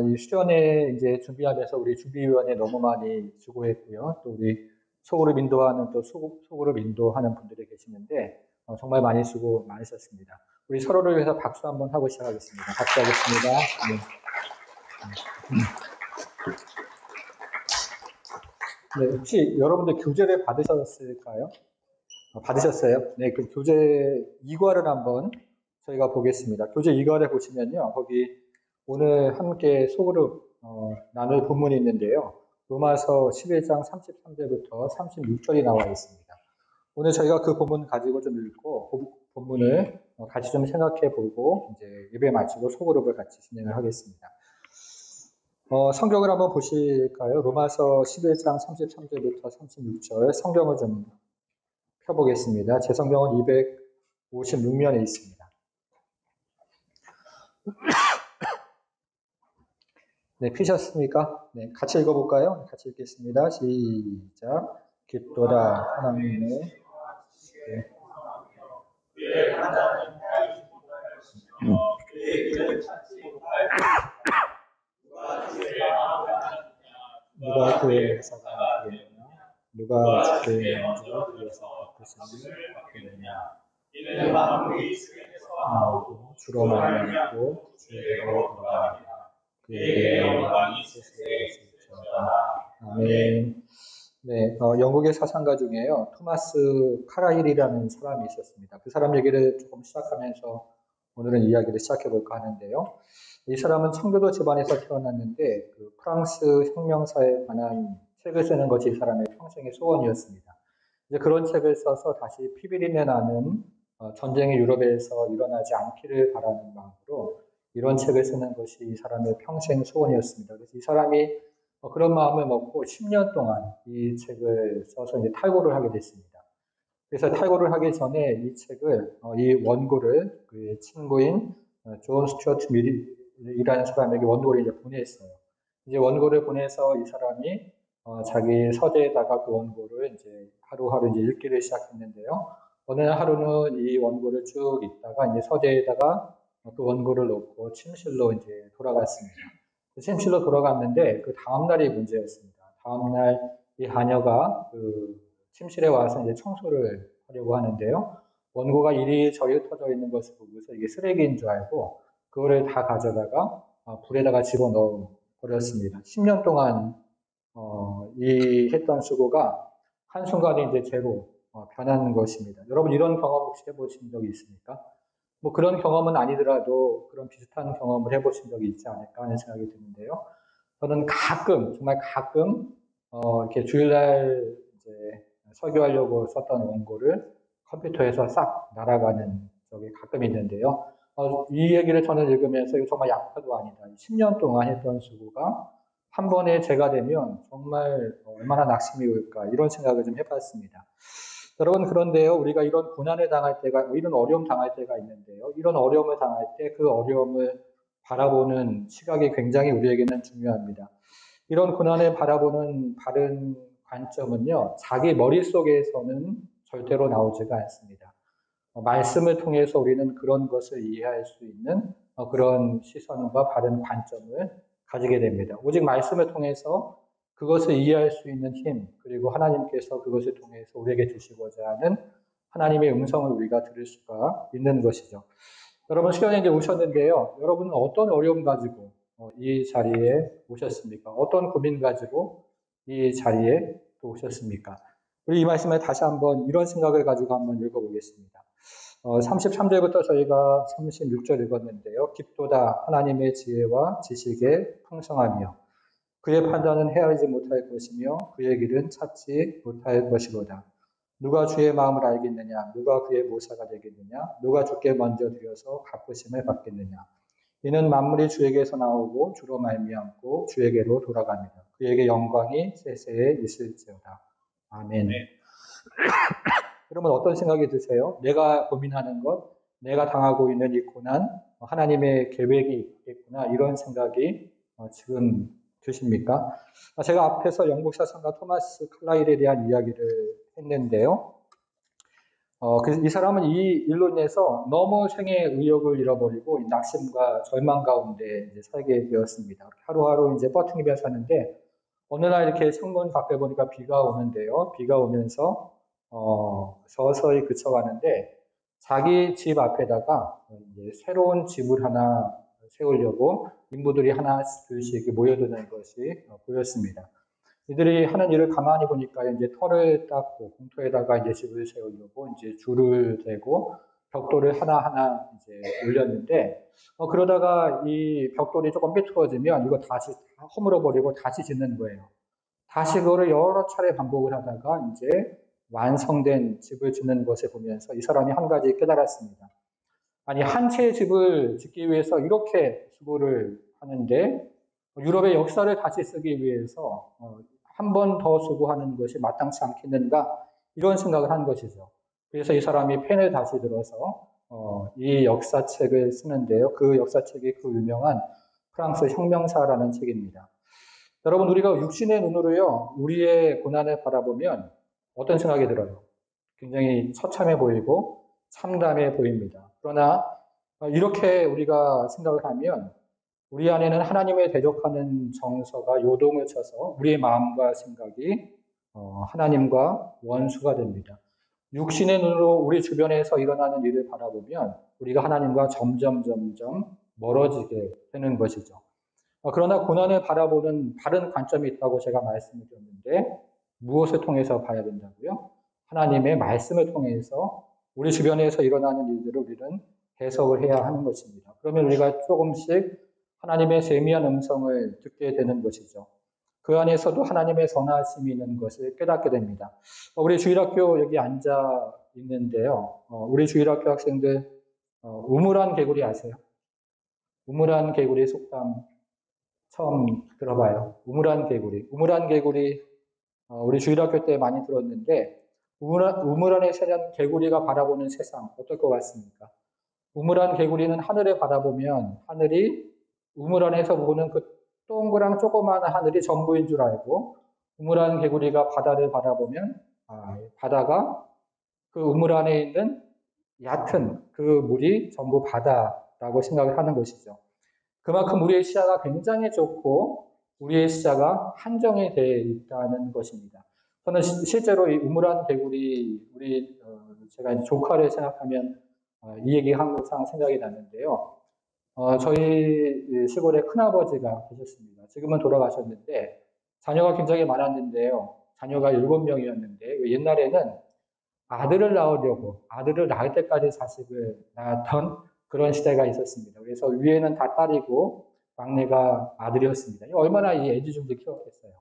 이 수련회 이제 준비하면서 우리 준비위원회 너무 많이 수고했고요. 또 우리 소그룹 인도하는 또 소그룹 인도하는 분들이 계시는데 정말 많이 수고 많으셨습니다. 우리 서로를 위해서 박수 한번 하고 시작하겠습니다. 박수 하겠습니다. 네. 네, 혹시 여러분들 교재를 받으셨을까요? 받으셨어요? 네, 그 교재 2과를 한번 저희가 보겠습니다. 교재 2과를 보시면요. 거기 오늘 함께 소그룹 나눌 본문이 있는데요. 로마서 11장 33절부터 36절이 나와 있습니다. 오늘 저희가 그 본문 가지고 좀 읽고 그 본문을 같이 좀 생각해 보고 이제 예배 마치고 소그룹을 같이 진행을 하겠습니다. 성경을 한번 보실까요? 로마서 11장 33절부터 36절 성경을 좀 펴보겠습니다. 제 성경은 256면에 있습니다. 네, 피셨습니까? 네, 같이 읽어볼까요? 같이 읽겠습니다. 시작. 깊도다 하나님의 네. 누가 그의 사랑을 받겠느냐? 누가 그의 먼저 위에서 바꾸심을 받겠느냐? 이는 만물이 주에서 주로 말미암고 주에게로 돌아갑니다. 그에게 영광이 세세에 있을지어다. 아멘. 네, 영국의 사상가 중에요. 토마스 카라일이라는 사람이 있었습니다. 그 사람 얘기를 조금 시작하면서 오늘은 이야기를 시작해 볼까 하는데요. 이 사람은 청교도 집안에서 태어났는데 그 프랑스 혁명사에 관한 책을 쓰는 것이 이 사람의 평생의 소원이었습니다. 이제 그런 책을 써서 다시 피비린내 나는 전쟁이 유럽에서 일어나지 않기를 바라는 마음으로 이런 책을 쓰는 것이 이 사람의 평생 소원이었습니다. 그래서 이 사람이 그런 마음을 먹고 10년 동안 이 책을 써서 이제 탈고를 하게 됐습니다. 그래서 탈고를 하기 전에 이 책을, 이 원고를 그 친구인 존 스튜어트 밀이라는 사람에게 원고를 이제 보냈어요. 이제 원고를 보내서 이 사람이 자기 서재에다가 그 원고를 이제 하루하루 이제 읽기를 시작했는데요. 어느 하루는 이 원고를 쭉 읽다가 이제 서재에다가 그 원고를 놓고 침실로 이제 돌아갔습니다. 그 침실로 돌아갔는데 그 다음날이 문제였습니다. 다음날 이 하녀가 그 침실에 와서 이제 청소를 하려고 하는데요. 원고가 이리저리 터져 있는 것을 보고서 이게 쓰레기인 줄 알고 그거를 다 가져다가 불에다가 집어넣어 버렸습니다. 10년 동안 이 했던 수고가 한순간에 이제 제로 변하는 것입니다. 여러분 이런 경험 혹시 해보신 적이 있습니까? 뭐 그런 경험은 아니더라도 그런 비슷한 경험을 해보신 적이 있지 않을까 하는 생각이 드는데요. 저는 가끔, 정말 가끔, 이렇게 주일날 이제 설교하려고 썼던 원고를 컴퓨터에서 싹 날아가는 적이 가끔 있는데요. 이 얘기를 저는 읽으면서 이거 정말 약파도 아니다. 10년 동안 했던 수고가 한 번에 제가 되면 정말 얼마나 낙심이 올까 이런 생각을 좀 해봤습니다. 여러분 그런데요 우리가 이런 고난을 당할 때가 이런 어려움 당할 때가 있는데요 이런 어려움을 당할 때 그 어려움을 바라보는 시각이 굉장히 우리에게는 중요합니다. 이런 고난을 바라보는 바른 관점은요 자기 머릿속에서는 절대로 나오지가 않습니다. 말씀을 통해서 우리는 그런 것을 이해할 수 있는 그런 시선과 바른 관점을 가지게 됩니다. 오직 말씀을 통해서 그것을 이해할 수 있는 힘, 그리고 하나님께서 그것을 통해서 우리에게 주시고자 하는 하나님의 음성을 우리가 들을 수가 있는 것이죠. 여러분 수련회 이제 오셨는데요. 여러분은 어떤 어려움 가지고 이 자리에 오셨습니까? 어떤 고민 가지고 이 자리에 또 오셨습니까? 우리 이 말씀을 다시 한번 이런 생각을 가지고 한번 읽어보겠습니다. 33절부터 저희가 36절 읽었는데요. 깊도다 하나님의 지혜와 지식에 풍성하며 그의 판단은 헤아리지 못할 것이며 그의 길은 찾지 못할 것이로다. 누가 주의 마음을 알겠느냐? 누가 그의 모사가 되겠느냐? 누가 주께 먼저 드려서 갚으심을 받겠느냐? 이는 만물이 주에게서 나오고 주로 말미암고 주에게로 돌아갑니다. 그에게 영광이 세세에 있을지어다. 아멘. 여러분 어떤 생각이 드세요? 내가 고민하는 것, 내가 당하고 있는 이 고난, 하나님의 계획이 있겠구나 이런 생각이 지금 드십니까? 제가 앞에서 영국 사상가 토마스 칼라일에 대한 이야기를 했는데요. 이 사람은 이 일로 인해서 너무 생의 의욕을 잃어버리고 낙심과 절망 가운데 이제 살게 되었습니다. 하루하루 이제 버티며 사는데 어느 날 이렇게 창문 밖에 보니까 비가 오는데요. 비가 오면서 서서히 그쳐가는데 자기 집 앞에다가 이제 새로운 집을 하나 세우려고 인부들이 하나씩 둘씩 모여드는 것이 보였습니다. 이들이 하는 일을 가만히 보니까 이제 털을 닦고 공터에다가 이제 집을 세우려고 이제 줄을 대고 벽돌을 하나하나 이제 올렸는데, 그러다가 이 벽돌이 조금 삐뚤어지면 이거 다시 허물어 버리고 다시 짓는 거예요. 다시 그거를 여러 차례 반복을 하다가 이제 완성된 집을 짓는 것을 보면서 이 사람이 한 가지 깨달았습니다. 아니, 한 채의 집을 짓기 위해서 이렇게 수고를 하는데 유럽의 역사를 다시 쓰기 위해서 한 번 더 수고하는 것이 마땅치 않겠는가, 이런 생각을 한 것이죠. 그래서 이 사람이 펜을 다시 들어서 이 역사책을 쓰는데요. 그 역사책이 그 유명한 프랑스 혁명사라는 책입니다. 여러분, 우리가 육신의 눈으로요, 우리의 고난을 바라보면 어떤 생각이 들어요? 굉장히 처참해 보이고 참담해 보입니다. 그러나 이렇게 우리가 생각을 하면 우리 안에는 하나님을 대적하는 정서가 요동을 쳐서 우리의 마음과 생각이 하나님과 원수가 됩니다. 육신의 눈으로 우리 주변에서 일어나는 일을 바라보면 우리가 하나님과 점점 멀어지게 되는 것이죠. 그러나 고난을 바라보는 바른 관점이 있다고 제가 말씀을 드렸는데 무엇을 통해서 봐야 된다고요? 하나님의 말씀을 통해서 우리 주변에서 일어나는 일들을 우리는 해석을 해야 하는 것입니다. 그러면 우리가 조금씩 하나님의 세미한 음성을 듣게 되는 것이죠. 그 안에서도 하나님의 선하심이 있는 것을 깨닫게 됩니다. 우리 주일학교 여기 앉아 있는데요. 우리 주일학교 학생들 우물안 개구리 아세요? 우물안 개구리 속담 처음 들어봐요. 우물안 개구리. 우물안 개구리 우리 주일학교 때 많이 들었는데 우물안에 사는 개구리가 바라보는 세상 어떨 것 같습니까? 우물안 개구리는 하늘을 바라보면 하늘이 우물 안에서 보는 그 동그란 조그마한 하늘이 전부인 줄 알고, 우물안 개구리가 바다를 바라보면 바다가 그 우물 안에 있는 얕은 그 물이 전부 바다라고 생각을 하는 것이죠. 그만큼 우리의 시야가 굉장히 좁고 우리의 시야가 한정이 되어 있다는 것입니다. 저는 실제로 이 우물안 개구리, 제가 이제 조카를 생각하면 이 얘기 항상 생각이 나는데요. 저희 시골에 큰아버지가 계셨습니다. 지금은 돌아가셨는데 자녀가 굉장히 많았는데요. 자녀가 7명이었는데 옛날에는 아들을 낳을 때까지 자식을 낳았던 그런 시대가 있었습니다. 그래서 위에는 다 딸이고 막내가 아들이었습니다. 얼마나 이 애지중지 키웠겠어요.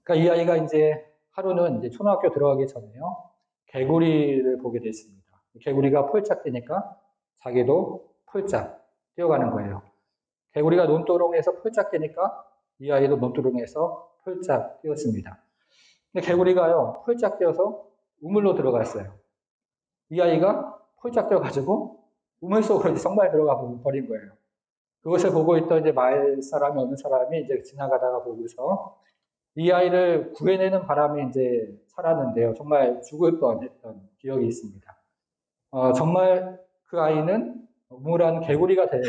그러니까 이 아이가 이제 하루는 이제 초등학교 들어가기 전에요. 개구리를 보게 됐습니다. 개구리가 폴짝 뛰니까 자기도 폴짝 뛰어가는 거예요. 개구리가 논두렁에서 폴짝 뛰니까 이 아이도 논두렁에서 폴짝 뛰었습니다. 근데 개구리가요, 폴짝 뛰어서 우물로 들어갔어요. 이 아이가 폴짝 뛰어가지고 우물 속으로 정말 들어가 버린 거예요. 그것을 보고 있던 이제 마을 사람이, 어느 사람이 이제 지나가다가 보고서 이 아이를 구해내는 바람에 이제 살았는데요. 정말 죽을 뻔했던 기억이 있습니다. 정말 그 아이는 우물안 개구리가 된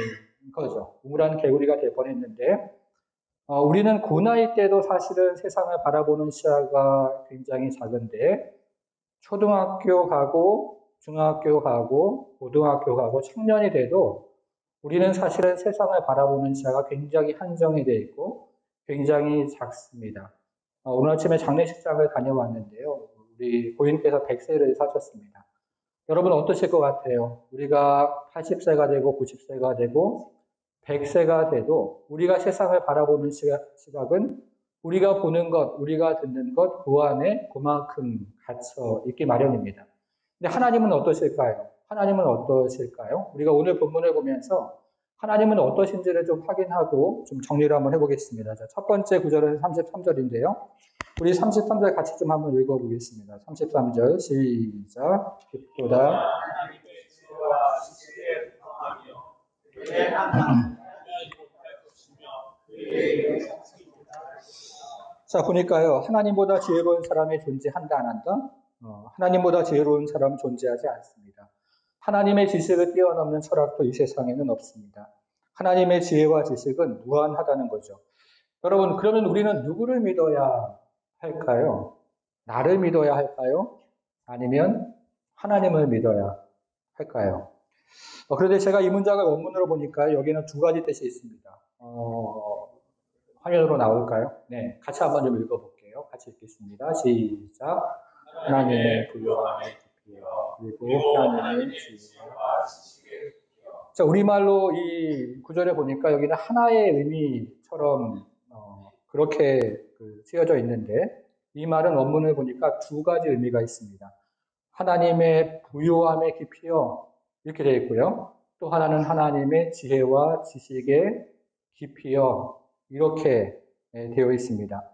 거죠. 우물안 개구리가 될 뻔했는데, 우리는 그 나이 때도 사실은 세상을 바라보는 시야가 굉장히 작은데, 초등학교 가고, 중학교 가고, 고등학교 가고, 청년이 돼도 우리는 사실은 세상을 바라보는 시야가 굉장히 한정이 되어 있고, 굉장히 작습니다. 오늘 아침에 장례식장을 다녀왔는데요. 우리 고인께서 100세를 사셨습니다. 여러분 어떠실 것 같아요? 우리가 80세가 되고 90세가 되고 100세가 돼도 우리가 세상을 바라보는 시각은 우리가 보는 것, 우리가 듣는 것, 그 안에 그만큼 갇혀 있기 마련입니다. 근데 하나님은 어떠실까요? 하나님은 어떠실까요? 우리가 오늘 본문을 보면서 하나님은 어떠신지를 좀 확인하고 좀 정리를 한번 해보겠습니다. 자, 첫 번째 구절은 33절인데요. 우리 33절 같이 좀 한번 읽어보겠습니다. 33절 시작. 깊도다. 자, 보니까요. 하나님보다 지혜로운 사람이 존재한다 안 한다? 하나님보다 지혜로운 사람은 존재하지 않습니다. 하나님의 지식을 뛰어넘는 철학도 이 세상에는 없습니다. 하나님의 지혜와 지식은 무한하다는 거죠. 여러분, 그러면 우리는 누구를 믿어야 할까요? 나를 믿어야 할까요? 아니면 하나님을 믿어야 할까요? 그런데 제가 이 문장을 원문으로 보니까 여기는 두 가지 뜻이 있습니다. 화면으로 나올까요? 네, 같이 한번 좀 읽어볼게요. 같이 읽겠습니다. 시작. 하나님의 부요함의 깊이요 그리고 하나님의 지혜와 지식의 자, 우리말로 이 구절에 보니까 여기는 하나의 의미처럼 그렇게 쓰여져 있는데 이 말은 원문을 보니까 두 가지 의미가 있습니다. 하나님의 부요함의 깊이요 이렇게 되어 있고요. 또 하나는 하나님의 지혜와 지식의 깊이요 이렇게 되어 있습니다.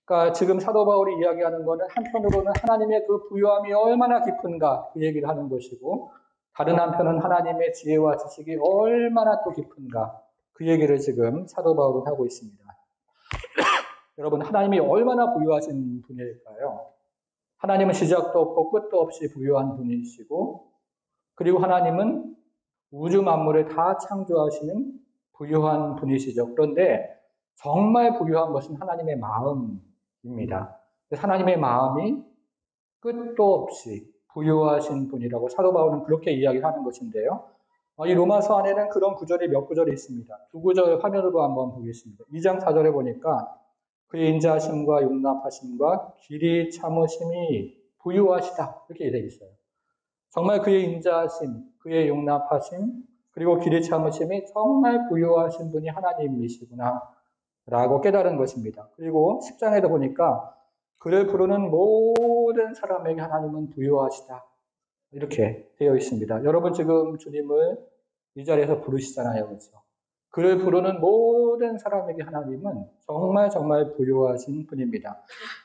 그러니까 지금 사도 바울이 이야기하는 것은 한편으로는 하나님의 그 부요함이 얼마나 깊은가 그 얘기를 하는 것이고 다른 한편은 하나님의 지혜와 지식이 얼마나 또 깊은가 그 얘기를 지금 사도 바울은 하고 있습니다. 여러분 하나님이 얼마나 부유하신 분일까요? 하나님은 시작도 없고 끝도 없이 부유한 분이시고 그리고 하나님은 우주 만물을 다 창조하시는 부유한 분이시죠. 그런데 정말 부유한 것은 하나님의 마음입니다. 하나님의 마음이 끝도 없이 부유하신 분이라고 사도 바울은 그렇게 이야기하는 것인데요. 이 로마서 안에는 그런 구절이 몇 구절이 있습니다. 두 구절 화면으로 한번 보겠습니다. 2장 4절에 보니까 그의 인자하심과 용납하심과 길이 참으심이 부유하시다 이렇게 되어 있어요. 정말 그의 인자하심, 그의 용납하심, 그리고 길이 참으심이 정말 부유하신 분이 하나님이시구나 라고 깨달은 것입니다. 그리고 10장에도 보니까 그를 부르는 모든 사람에게 하나님은 부유하시다. 이렇게 되어 있습니다. 여러분 지금 주님을 이 자리에서 부르시잖아요. 그렇죠? 그를 부르는 모든 사람에게 하나님은 정말 정말 부유하신 분입니다.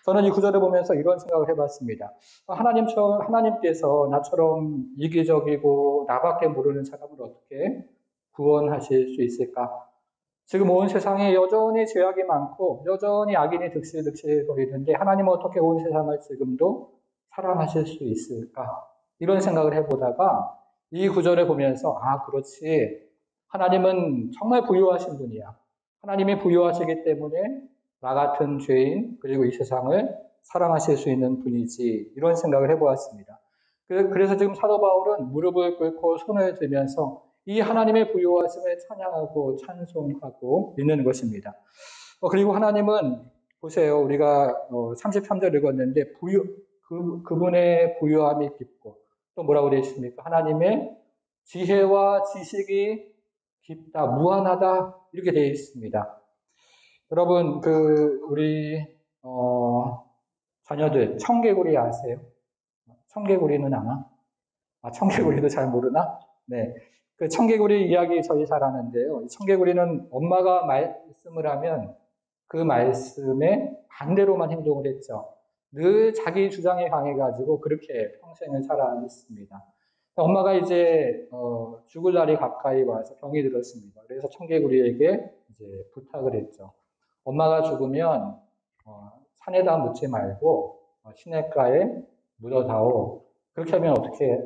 저는 이 구절을 보면서 이런 생각을 해봤습니다. 하나님께서 나처럼 이기적이고 나밖에 모르는 사람을 어떻게 구원하실 수 있을까? 지금 온 세상에 여전히 죄악이 많고 여전히 악인이 득실득실거리는데 하나님은 어떻게 온 세상을 지금도 사랑하실 수 있을까? 이런 생각을 해보다가 이 구절을 보면서 그렇지. 하나님은 정말 부유하신 분이야. 하나님이 부유하시기 때문에 나 같은 죄인 그리고 이 세상을 사랑하실 수 있는 분이지 이런 생각을 해보았습니다. 그래서 지금 사도 바울은 무릎을 꿇고 손을 들면서 이 하나님의 부유하심을 찬양하고 찬송하고 있는 것입니다. 그리고 하나님은 보세요. 우리가 33절 읽었는데 그분의 부유함이 깊고 또 뭐라고 되어 있습니까? 하나님의 지혜와 지식이 깊다, 무한하다 이렇게 되어 있습니다. 여러분 우리 자녀들 청개구리 아세요? 청개구리는 아나? 청개구리도 잘 모르나? 네. 그 청개구리 이야기 저희 잘 아는데요. 청개구리는 엄마가 말씀을 하면 그 말씀에 반대로만 행동을 했죠. 늘 자기 주장에 강해가지고 그렇게 평생을 살아왔습니다. 엄마가 이제 죽을 날이 가까이 와서 병이 들었습니다. 그래서 청개구리에게 이제 부탁을 했죠. 엄마가 죽으면 산에다 묻지 말고 시냇가에 묻어다오. 그렇게 하면 어떻게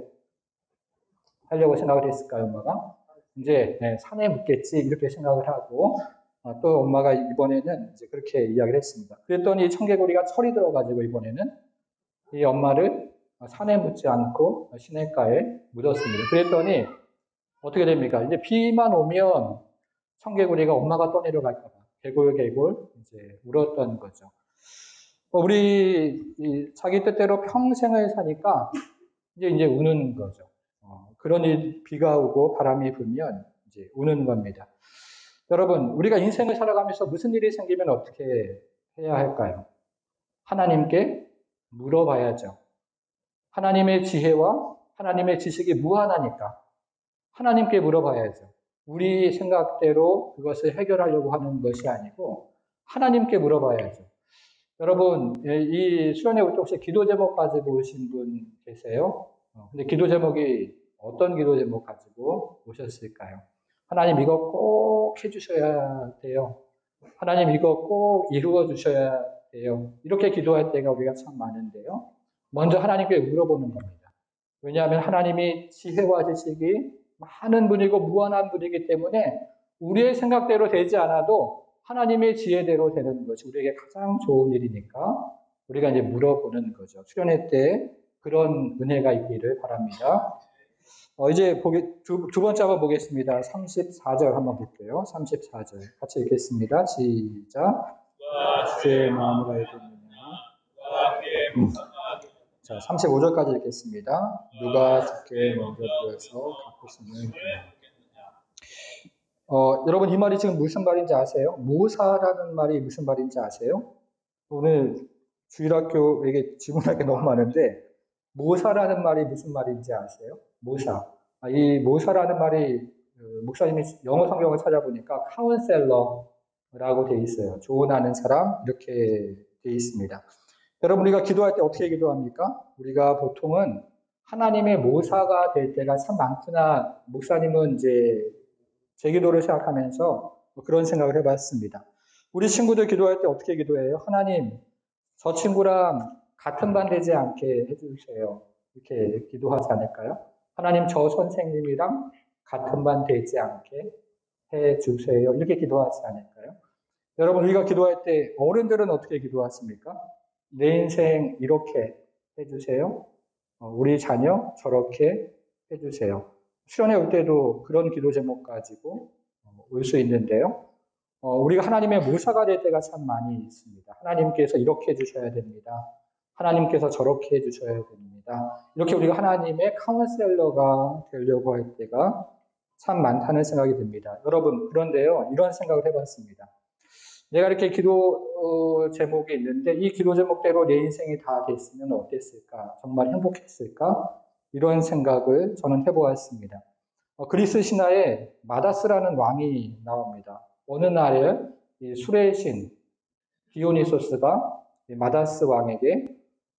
하려고 생각을 했을까요, 엄마가? 이제 산에 묻겠지 이렇게 생각을 하고 또 엄마가 이번에는 이제 그렇게 이야기를 했습니다. 그랬더니 청개구리가 철이 들어가지고 이번에는 이 엄마를 산에 묻지 않고 시냇가에 묻었습니다. 그랬더니 어떻게 됩니까? 이제 비만 오면 청개구리가 엄마가 떠내려갈까봐 개골개골 이제 울었던 거죠. 우리 자기 뜻대로 평생을 사니까 이제 우는 거죠. 그러니 비가 오고 바람이 불면 이제 우는 겁니다. 여러분, 우리가 인생을 살아가면서 무슨 일이 생기면 어떻게 해야 할까요? 하나님께 물어봐야죠. 하나님의 지혜와 하나님의 지식이 무한하니까 하나님께 물어봐야죠. 우리 생각대로 그것을 해결하려고 하는 것이 아니고 하나님께 물어봐야죠. 여러분, 이 수련회 혹시 기도 제목 가지고 오신 분 계세요? 근데 기도 제목이 어떤 기도 제목 가지고 오셨을까요? 하나님 이거 꼭 해주셔야 돼요. 하나님 이거 꼭 이루어 주셔야 돼요. 이렇게 기도할 때가 우리가 참 많은데요. 먼저 하나님께 물어보는 겁니다. 왜냐하면 하나님이 지혜와 지식이 많은 분이고 무한한 분이기 때문에 우리의 생각대로 되지 않아도 하나님의 지혜대로 되는 것이 우리에게 가장 좋은 일이니까 우리가 이제 물어보는 거죠. 수련회 때 그런 은혜가 있기를 바랍니다. 이제 두 번째 한번 보겠습니다. 34절 한번 볼게요. 34절. 같이 읽겠습니다. 시작. 주의 마음으로 알겠느냐. 자, 35절까지 읽겠습니다. 누가 주께 먼저 들어서 갚으시는 여러분 이 말이 지금 무슨 말인지 아세요? 모사라는 말이 무슨 말인지 아세요? 오늘 주일학교에게 질문할 게 너무 많은데 모사라는 말이 무슨 말인지 아세요? 모사. 이 모사라는 말이 목사님이 영어 성경을 찾아보니까 카운셀러라고 돼 있어요. 조언하는 사람 이렇게 돼 있습니다. 여러분 우리가 기도할 때 어떻게 기도합니까? 우리가 보통은 하나님의 모사가 될 때가 참 많구나. 목사님은 이제 제 기도를 생각하면서 그런 생각을 해봤습니다. 우리 친구들 기도할 때 어떻게 기도해요? 하나님, 저 친구랑 같은 반 되지 않게 해주세요. 이렇게 기도하지 않을까요? 하나님, 저 선생님이랑 같은 반 되지 않게 해주세요. 이렇게 기도하지 않을까요? 여러분, 우리가 기도할 때 어른들은 어떻게 기도하십니까? 내 인생 이렇게 해주세요. 우리 자녀 저렇게 해주세요. 수련회 올 때도 그런 기도 제목 가지고 올 수 있는데요. 우리가 하나님의 모사가 될 때가 참 많이 있습니다. 하나님께서 이렇게 해주셔야 됩니다. 하나님께서 저렇게 해주셔야 됩니다. 이렇게 우리가 하나님의 카운셀러가 되려고 할 때가 참 많다는 생각이 듭니다. 여러분, 그런데요, 이런 생각을 해봤습니다. 내가 이렇게 기도 제목이 있는데 이 기도 제목대로 내 인생이 다 됐으면 어땠을까? 정말 행복했을까? 이런 생각을 저는 해보았습니다. 그리스 신화에 마다스라는 왕이 나옵니다. 어느 날에 이 술의 신 디오니소스가 마다스 왕에게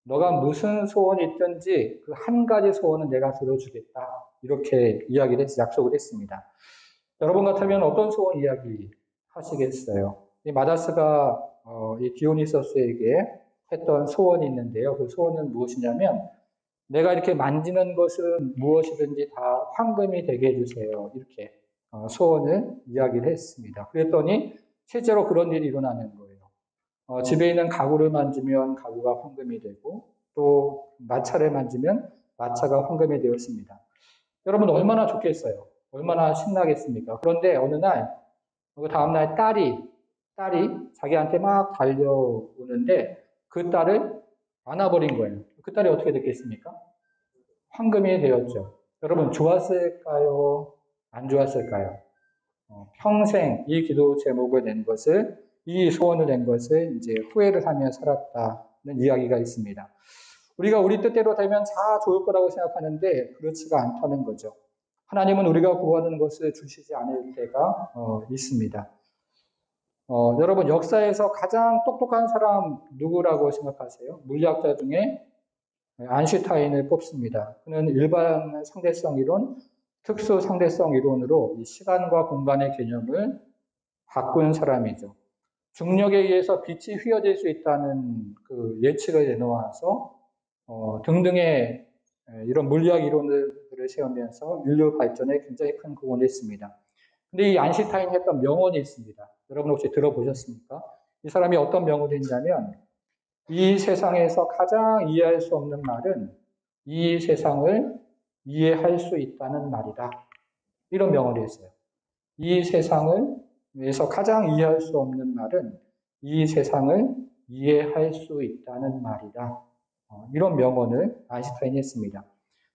너가 무슨 소원이 있든지 그 한 가지 소원은 내가 들어주겠다. 이렇게 약속을 했습니다. 여러분 같으면 어떤 소원 이야기 하시겠어요? 이 마다스가 이 디오니소스에게 했던 소원이 있는데요. 그 소원은 무엇이냐면 내가 이렇게 만지는 것은 무엇이든지 다 황금이 되게 해주세요. 이렇게 소원을 이야기를 했습니다. 그랬더니 실제로 그런 일이 일어나는 거예요. 집에 있는 가구를 만지면 가구가 황금이 되고 또 마차를 만지면 마차가 황금이 되었습니다. 여러분 얼마나 좋겠어요? 얼마나 신나겠습니까? 그런데 어느 날, 그 다음날 딸이 자기한테 막 달려오는데 그 딸을 안아버린 거예요. 그 딸이 어떻게 됐겠습니까? 황금이 되었죠. 여러분 좋았을까요? 안 좋았을까요? 평생 이 기도 제목을 낸 것을, 이 소원을 낸 것을 이제 후회를 하며 살았다는 이야기가 있습니다. 우리가 우리 뜻대로 되면 다 좋을 거라고 생각하는데 그렇지가 않다는 거죠. 하나님은 우리가 구하는 것을 주시지 않을 때가 있습니다. 여러분 역사에서 가장 똑똑한 사람 누구라고 생각하세요? 물리학자 중에 아인슈타인을 뽑습니다. 그는 일반 상대성 이론, 특수 상대성 이론으로 이 시간과 공간의 개념을 바꾼 사람이죠. 중력에 의해서 빛이 휘어질 수 있다는 그 예측을 내놓아서 등등의 이런 물리학 이론들을 세우면서 인류 발전에 굉장히 큰 공헌을 했습니다. 근데 이 아인슈타인이 했던 명언이 있습니다. 여러분 혹시 들어보셨습니까? 이 사람이 어떤 명언을 했냐면 이 세상에서 가장 이해할 수 없는 말은 이 세상을 이해할 수 있다는 말이다. 이런 명언을 했어요. 이 세상에서 가장 이해할 수 없는 말은 이 세상을 이해할 수 있다는 말이다. 이런 명언을 아인슈타인이 했습니다.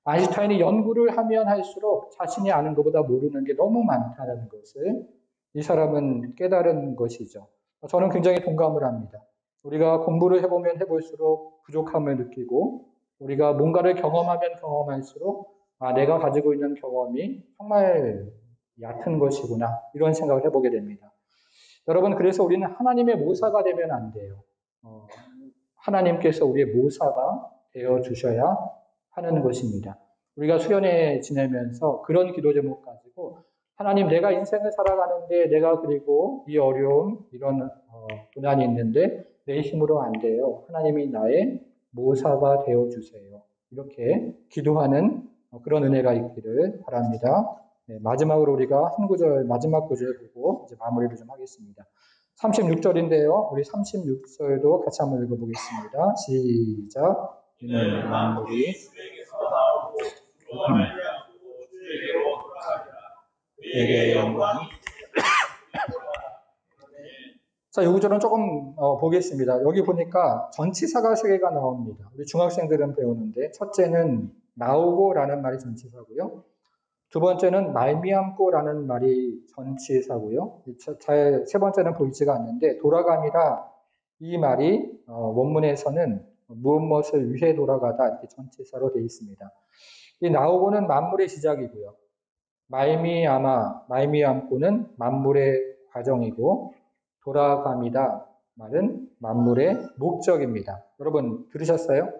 아인슈타인이 연구를 하면 할수록 자신이 아는 것보다 모르는 게 너무 많다는 것을 이 사람은 깨달은 것이죠. 저는 굉장히 동감을 합니다. 우리가 공부를 해보면 해볼수록 부족함을 느끼고 우리가 뭔가를 경험하면 경험할수록 내가 가지고 있는 경험이 정말 얕은 것이구나 이런 생각을 해보게 됩니다. 여러분 그래서 우리는 하나님의 모사가 되면 안 돼요. 하나님께서 우리의 모사가 되어주셔야 하는 것입니다. 우리가 수련회 지내면서 그런 기도 제목 가지고 하나님 내가 인생을 살아가는데 내가 그리고 이 어려움 이런 고난이 있는데 내 힘으로 안 돼요. 하나님이 나의 모사가 되어주세요. 이렇게 기도하는 그런 은혜가 있기를 바랍니다. 네, 마지막으로 우리가 한 구절, 마지막 구절 보고 이제 마무리를 좀 하겠습니다. 36절인데요. 우리 36절도 같이 한번 읽어보겠습니다. 시작. 이는 만물이 내게 영광. 자, 이 구절은 조금 보겠습니다. 여기 보니까 전치사가 3개가 나옵니다. 우리 중학생들은 배우는데 첫째는 나오고라는 말이 전치사고요. 두 번째는 말미암고라는 말이 전치사고요. 세 번째는 보이지가 않는데 돌아감이라 이 말이 원문에서는 무엇을 위해 돌아가다 이렇게 전치사로 되어 있습니다. 이 나오고는 만물의 시작이고요. 말미암고는 만물의 과정이고 돌아감이다 말은 만물의 목적입니다. 여러분 들으셨어요?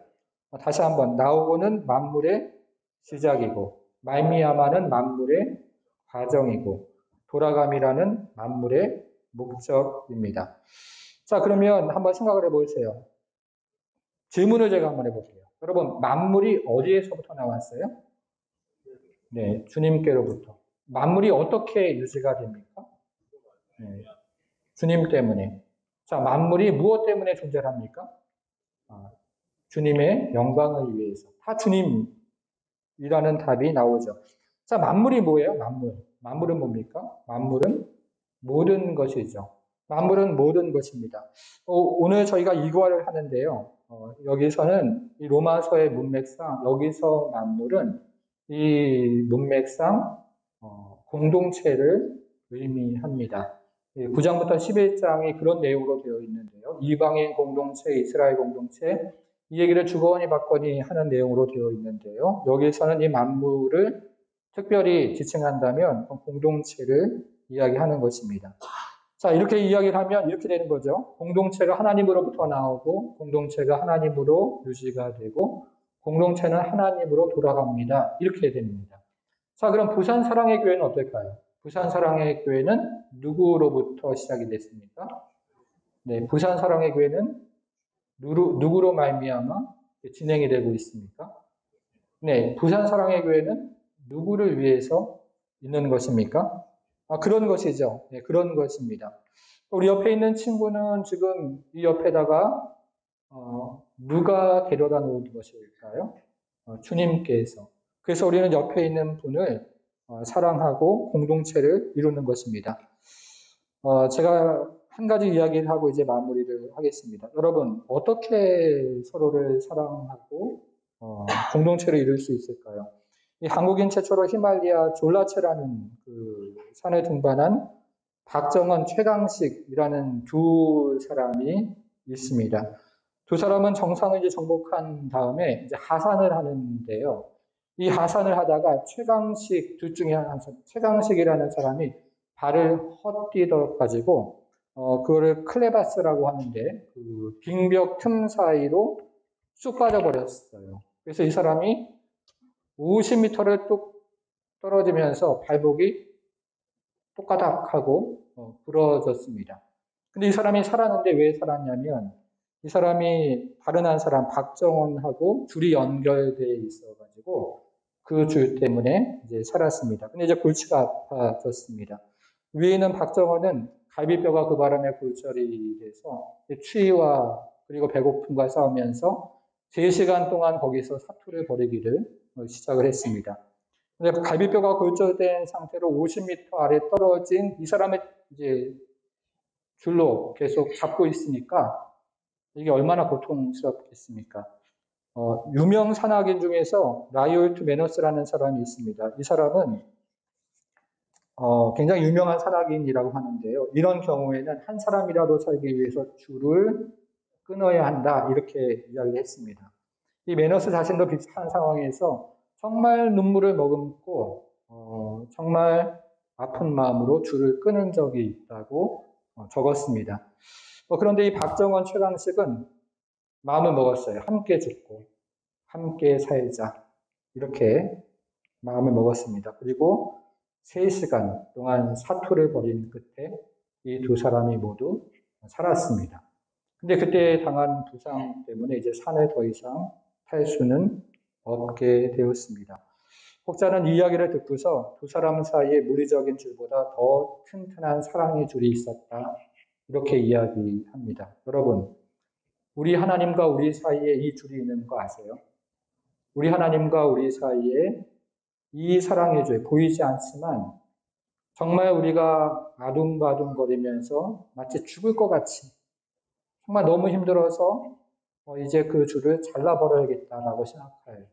다시 한번 나오고는 만물의 시작이고 말미암아는 만물의 과정이고 돌아감이라는 만물의 목적입니다. 자, 그러면 한번 생각을 해보세요. 질문을 제가 한번 해볼게요. 여러분, 만물이 어디에서부터 나왔어요? 네, 주님께로부터. 만물이 어떻게 유지가 됩니까? 네, 주님 때문에. 자, 만물이 무엇 때문에 존재합니까? 주님의 영광을 위해서. 다 주님이라는 답이 나오죠. 자, 만물이 뭐예요? 만물은 뭡니까? 만물은 모든 것이죠. 만물은 모든 것입니다. 오늘 저희가 이과를 하는데요. 여기서는 이 로마서의 문맥상 여기서 만물은 이 문맥상 공동체를 의미합니다. 9장부터 11장이 그런 내용으로 되어 있는데요. 이방인 공동체, 이스라엘 공동체, 이 얘기를 주거니 받거니 하는 내용으로 되어 있는데요. 여기서는 이 만물을 특별히 지칭한다면 공동체를 이야기하는 것입니다. 자, 이렇게 이야기를 하면 이렇게 되는 거죠. 공동체가 하나님으로부터 나오고 공동체가 하나님으로 유지가 되고 공동체는 하나님으로 돌아갑니다. 이렇게 됩니다. 자, 그럼 부산 사랑의 교회는 어떨까요? 부산 사랑의 교회는 누구로부터 시작이 됐습니까? 네, 부산 사랑의 교회는 누구로 말미암아 진행이 되고 있습니까? 네, 부산 사랑의 교회는 누구를 위해서 있는 것입니까? 그런 것이죠. 네, 그런 것입니다. 우리 옆에 있는 친구는 지금 이 옆에다가 누가 데려다 놓은 것일까요? 주님께서. 그래서 우리는 옆에 있는 분을 사랑하고 공동체를 이루는 것입니다. 제가 한 가지 이야기를 하고 이제 마무리를 하겠습니다. 여러분, 어떻게 서로를 사랑하고 공동체를 이룰 수 있을까요? 이 한국인 최초로 히말리아 졸라체라는 그 산을 등반한 박정원, 최강식이라는 두 사람이 있습니다. 두 사람은 정상을 이제 정복한 다음에 이제 하산을 하는데요. 이 하산을 하다가 최강식 둘 중에 한 사람, 최강식이라는 사람이 발을 헛디뎌 가지고 그거를 클레바스라고 하는데 그 빙벽 틈 사이로 쑥 빠져버렸어요. 그래서 이 사람이 50m를 뚝 떨어지면서 발목이 똑가닥하고 부러졌습니다. 근데 이 사람이 살았는데 왜 살았냐면 이 사람이 다른 한 사람 박정원하고 줄이 연결되어 있어가지고 그 줄 때문에 이제 살았습니다. 근데 이제 골치가 아파졌습니다. 위에 있는 박정원은 갈비뼈가 그 바람에 골절이 돼서 추위와 그리고 배고픔과 싸우면서 3시간 동안 거기서 사투를 벌이기를 시작을 했습니다. 근데 갈비뼈가 골절된 상태로 50m 아래 떨어진 이 사람의 이제 줄로 계속 잡고 있으니까 이게 얼마나 고통스럽겠습니까? 유명 산악인 중에서 라이올트 매너스라는 사람이 있습니다. 이 사람은 굉장히 유명한 산악인이라고 하는데요. 이런 경우에는 한 사람이라도 살기 위해서 줄을 끊어야 한다 이렇게 이야기를 했습니다. 이 매너스 자신도 비슷한 상황에서 정말 눈물을 머금고 정말 아픈 마음으로 줄을 끊은 적이 있다고 적었습니다. 그런데 이 박정원 최강식은 마음을 먹었어요. 함께 죽고 함께 살자 이렇게 마음을 먹었습니다. 그리고 3시간 동안 사투를 벌인 끝에 이 두 사람이 모두 살았습니다. 근데 그때 당한 부상 때문에 이제 산을 더 이상 탈 수는 없게 되었습니다. 혹자는 이 이야기를 듣고서 두 사람 사이에 물리적인 줄보다 더 튼튼한 사랑의 줄이 있었다. 이렇게 이야기합니다. 여러분, 우리 하나님과 우리 사이에 이 줄이 있는 거 아세요? 우리 하나님과 우리 사이에 이 사랑의 줄, 보이지 않지만 정말 우리가 아둥바둥거리면서 마치 죽을 것 같이 정말 너무 힘들어서 이제 그 줄을 잘라버려야겠다라고 생각할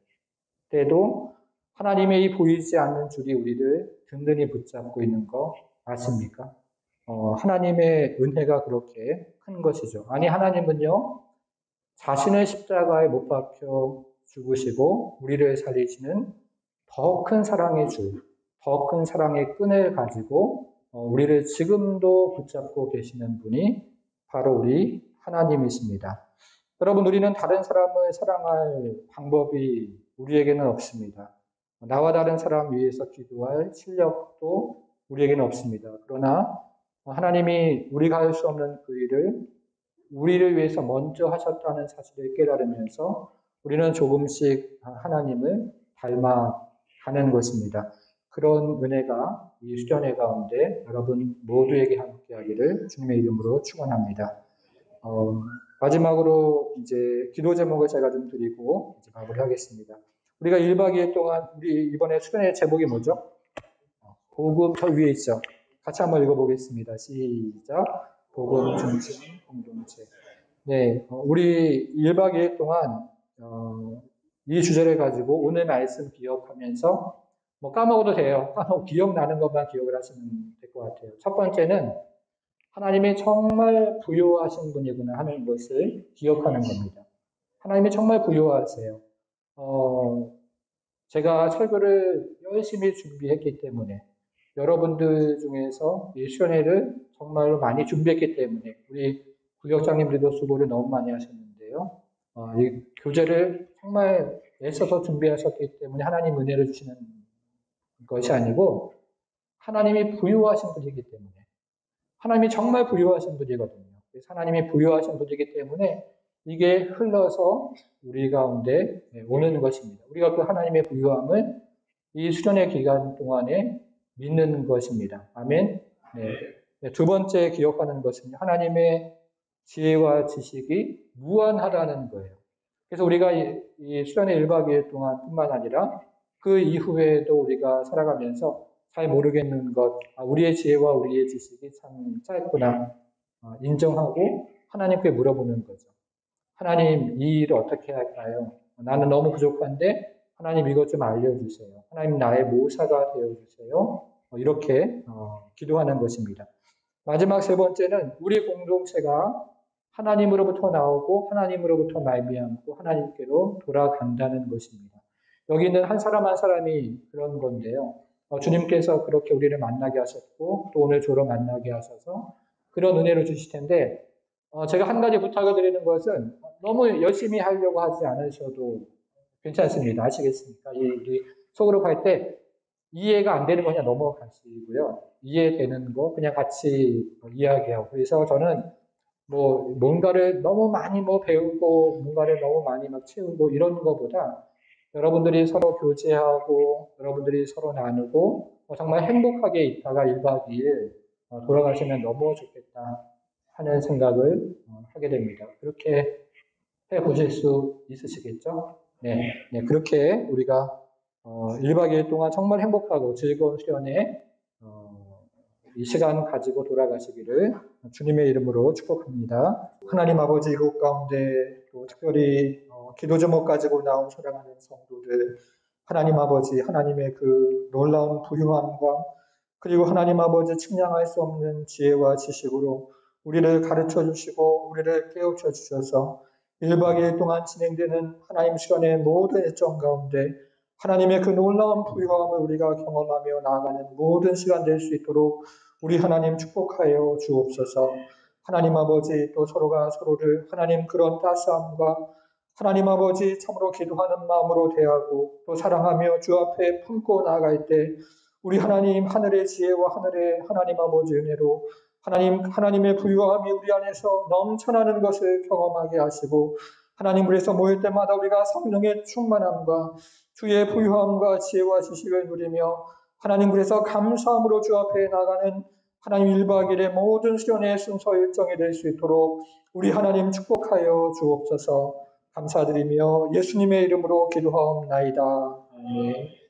때도 하나님의 이 보이지 않는 줄이 우리를 든든히 붙잡고 있는 거 아십니까? 하나님의 은혜가 그렇게 큰 것이죠. 아니, 하나님은요, 자신의 십자가에 못 박혀 죽으시고 우리를 살리시는 더 큰 사랑의 줄, 더 큰 사랑의 끈을 가지고 우리를 지금도 붙잡고 계시는 분이 바로 우리 하나님이십니다. 여러분, 우리는 다른 사람을 사랑할 방법이 우리에게는 없습니다. 나와 다른 사람 위해서 기도할 실력도 우리에게는 없습니다. 그러나 하나님이 우리가 할 수 없는 그 일을 우리를 위해서 먼저 하셨다는 사실을 깨달으면서 우리는 조금씩 하나님을 닮아가는 것입니다. 그런 은혜가 이 수련회 가운데 여러분 모두에게 함께하기를 주님의 이름으로 축원합니다. 마지막으로 이제 기도 제목을 제가 좀 드리고 이제 마무리하겠습니다. 우리가 1박 2일 동안 우리 이번에 수련회 제목이 뭐죠? 복음 저 위에 있죠. 같이 한번 읽어보겠습니다. 시작. 복음 중심 공동체. 네, 우리 1박 2일 동안 이 주제를 가지고 오늘 말씀 기억하면서 뭐 까먹어도 돼요. 기억나는 것만 기억을 하시면 될 것 같아요. 첫 번째는 하나님이 정말 부요하신 분이구나 하는 것을 기억하는 겁니다. 하나님이 정말 부요하세요. 제가 설교를 열심히 준비했기 때문에 여러분들 중에서 이 수련회를 정말로 많이 준비했기 때문에 우리 구역장님들도 수고를 너무 많이 하셨는데요. 이 교재를 정말 애써서 준비하셨기 때문에 하나님 은혜를 주시는 것이 아니고 하나님이 부유하신 분이기 때문에 하나님이 정말 부유하신 분이거든요. 하나님이 부유하신 분이기 때문에 이게 흘러서 우리 가운데 오는 것입니다. 우리가 그 하나님의 부유함을 이 수련회 기간 동안에 믿는 것입니다. 아멘. 네. 두 번째 기억하는 것은 하나님의 지혜와 지식이 무한하다는 거예요. 그래서 우리가 이 수련회 1박 2일 동안 뿐만 아니라 그 이후에도 우리가 살아가면서 잘 모르겠는 것, 우리의 지혜와 우리의 지식이 참 짧구나 인정하고 하나님께 물어보는 거죠. 하나님, 이 일을 어떻게 할까요? 나는 너무 부족한데 하나님 이것 좀 알려주세요. 하나님 나의 모사가 되어주세요. 이렇게 기도하는 것입니다. 마지막 세 번째는 우리 공동체가 하나님으로부터 나오고 하나님으로부터 말미암고 하나님께로 돌아간다는 것입니다. 여기 있는 한 사람 한 사람이 그런 건데요. 주님께서 그렇게 우리를 만나게 하셨고 또 오늘 저로 만나게 하셔서 그런 은혜를 주실 텐데 제가 한 가지 부탁을 드리는 것은 너무 열심히 하려고 하지 않으셔도 괜찮습니다. 아시겠습니까? 우리 속으로 갈 때 이해가 안 되는 거 그냥 넘어가시고요. 이해되는 거 그냥 같이 이야기하고. 그래서 저는 뭔가를 너무 많이 배우고 뭔가를 너무 많이 채우고 이런 거보다 여러분들이 서로 교제하고 여러분들이 서로 나누고 정말 행복하게 있다가 1박 2일 돌아가시면 너무 좋겠다 하는 생각을 하게 됩니다. 그렇게 해 보실 수 있으시겠죠? 네. 그렇게 우리가 1박 2일 동안 정말 행복하고 즐거운 수련회 이 시간 가지고 돌아가시기를 주님의 이름으로 축복합니다. 하나님 아버지 이곳 가운데 또 특별히 기도 제목 가지고 나온 사랑하는 성도들 하나님 아버지 하나님의 그 놀라운 부유함과 그리고 하나님 아버지 측량할 수 없는 지혜와 지식으로 우리를 가르쳐 주시고 우리를 깨우쳐 주셔서 1박 2일 동안 진행되는 하나님 수련의 모든 일정 가운데 하나님의 그 놀라운 부유함을 우리가 경험하며 나아가는 모든 시간 될 수 있도록 우리 하나님 축복하여 주옵소서. 하나님 아버지 또 서로가 서로를 하나님 그런 따스함과 하나님 아버지 참으로 기도하는 마음으로 대하고 또 사랑하며 주 앞에 품고 나아갈 때 우리 하나님 하늘의 지혜와 하늘의 하나님 아버지 은혜로 하나님의 부유함이 우리 안에서 넘쳐나는 것을 경험하게 하시고, 하나님 그래서 모일 때마다 우리가 성령의 충만함과 주의 부유함과 지혜와 지식을 누리며 하나님 그래서 감사함으로 주 앞에 나가는 하나님 1박 2일의 모든 수련의 순서 일정이 될 수 있도록 우리 하나님 축복하여 주옵소서. 감사드리며 예수님의 이름으로 기도하옵나이다. 아멘.